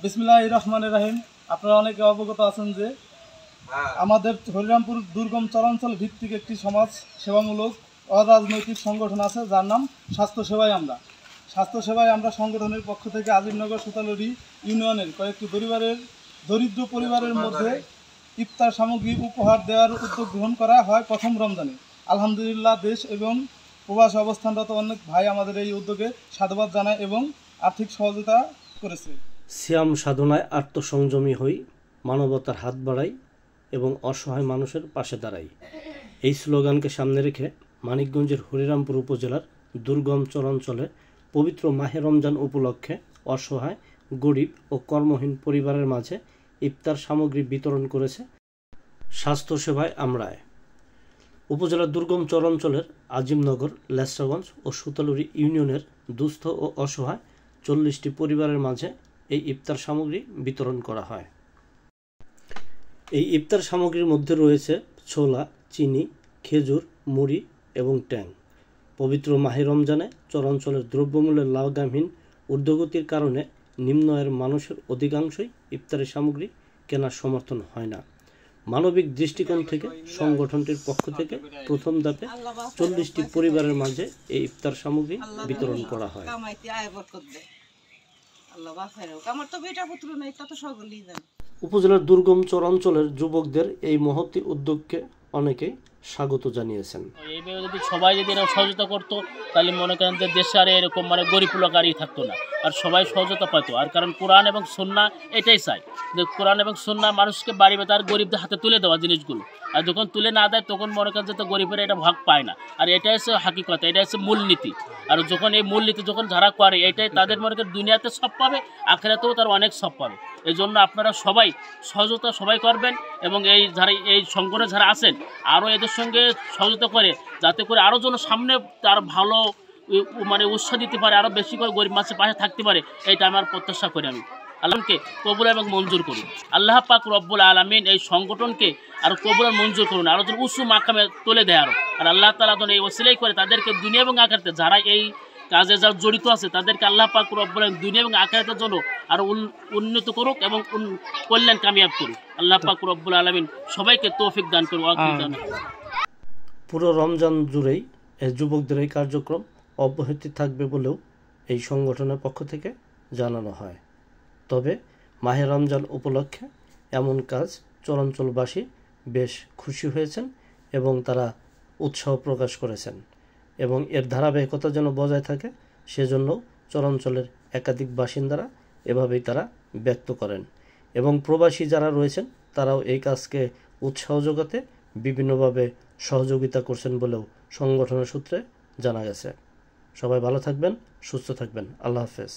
বিসমিল্লাহির রহমানির রহিম। আপনারা অনেকে অবগত আছেন যে আমাদের হরিরামপুর দুর্গম চরাঞ্চল ভিত্তিক একটি সমাজ সেবামূলক অরাজনৈতিক সংগঠন আছে, যার নাম স্বাস্থ্যসেবায় আমরা। স্বাস্থ্যসেবায় আমরা সংগঠনের পক্ষ থেকে আজিমনগর সুতালুরি ইউনিয়নের কয়েকটি দরিদ্র পরিবারের মধ্যে ইফতার সামগ্রী উপহার দেওয়ার উদ্যোগ গ্রহণ করা হয় প্রথম রমজানে। আলহামদুলিল্লাহ, দেশ এবং প্রবাসে অবস্থানরত অনেক ভাই আমাদের এই উদ্যোগে সাধুবাদ জানায় এবং আর্থিক সহযোগিতা করেছে। সিয়াম সাধনায় আত্মসংযমী হই, মানবতার হাত বাড়াই এবং অসহায় মানুষের পাশে দাঁড়াই, এই স্লোগানকে সামনে রেখে মানিকগঞ্জের হরিরামপুর উপজেলার দুর্গম চরাঞ্চলে পবিত্র মাহে রমজান উপলক্ষে অসহায়, গরিব ও কর্মহীন পরিবারের মাঝে ইফতার সামগ্রী বিতরণ করেছে স্বাস্থ্যসেবায় আমরায়। উপজেলার দুর্গম চরাঞ্চলের আজিমনগর, লেসরাগঞ্জ ও সুতালুরি ইউনিয়নের দুস্থ ও অসহায় 40টি পরিবারের মাঝে এই ইফতার সামগ্রী বিতরণ করা হয়। এই ইফতার সামগ্রীর মধ্যে রয়েছে ছোলা, চিনি, খেজুর, মুড়ি এবং ট্যাং। পবিত্র মাহে রমজানে চরাঞ্চলের দ্রব্যমূল্যের লাগামহীন ঊর্ধ্বগতির কারণে নিম্ন আয়ের মানুষের অধিকাংশই ইফতারের সামগ্রী কেনার সমর্থন হয় না। মানবিক দৃষ্টিকোণ থেকে সংগঠনটির পক্ষ থেকে প্রথম ধাপে 40টি পরিবারের মাঝে এই ইফতার সামগ্রী বিতরণ করা হয়। উপজেলার দুর্গম চরাঞ্চলের যুবকদের এই মহতী উদ্যোগকে অনেকেই স্বাগত জানিয়েছেন। এইভাবে যদি সবাই এরা সহযোগিতা করতো, তাহলে মনে করেন যে দেশে আর এরকম গরিব লোকারই থাকতো না, আর সবাই সহযোগিতা পাইতো। আর কারণ কোরআন এবং সুন্নাহ এটাই চাই যে কোরআন এবং সুন্নাহ মানুষকে বাড়ি তার গরিবদের হাতে তুলে দেওয়া জিনিসগুলো, আর যখন তুলে না দেয় তখন মনে করেন যে তো গরিবের এটা ভাগ পায় না। আর এটাই হচ্ছে হাকিকত, এটা হচ্ছে মূলনীতি। আর যখন এই মূলনীতি যখন যারা করে, এটাই তাদের মনে করেন দুনিয়াতে সব পাবে, আখিরাতেও তার অনেক সব পাবে। এই জন্য আপনারা সবাই সহযোগিতা সবাই করবেন এবং এই যারা এই সংগঠনে যারা আছেন আরও এদের সঙ্গে সহযোগিতা করে, যাতে করে আরও যেন সামনে তার ভালো উৎসাহ দিতে পারে, আরও বেশি করে গরিব মানুষের পাশে থাকতে পারে, এইটা আমার প্রত্যাশা করি। আমি আল্লাহকে কবুল এবং মঞ্জুর করুন। আল্লাহ পাক রব্বুল আলামিন এই সংগঠনকে আরও কবুল আর মঞ্জুর করুন, আরও যেন উঁচু মাকামে তুলে দেয় আরও। আর আল্লাহ তাআলা যেন এই ওসিলাই করে তাদেরকে দুনিয়া এবং আখিরাতে যারা এই কাজে যারা জড়িত আছে তাদেরকে আল্লাহ পাক রব্বুল আলামিন দুনিয়া এবং আখিরাতের জন্য আরও উন্নত করুক এবং কল্যাণ কামিয়াব করুক। আল্লাহ পাক রব্বুল আলামিন সবাইকে তৌফিক দান করুক। পুরো রমজান জুড়েই এই যুবকদের এই কার্যক্রম অব্যাহত থাকবে বলেও এই সংগঠনের পক্ষ থেকে জানানো হয়। তবে মাহে রমজান উপলক্ষে এমন কাজ চরাঞ্চলবাসী বেশ খুশি হয়েছেন এবং তারা উৎসাহ প্রকাশ করেছেন এবং এর ধারাবাহিকতা যেন বজায় থাকে সেজন্য চরাঞ্চলের একাধিক বাসিন্দারা এভাবেই তারা ব্যক্ত করেন এবং প্রবাসী যারা রয়েছেন তারাও এই কাজকে উৎসাহ যোগাতে বিভিন্নভাবে সহযোগিতা করছেন বলেও সংগঠনের সূত্রে জানা গেছে। সবাই ভালো থাকবেন, সুস্থ থাকবেন। আল্লাহ হাফেজ।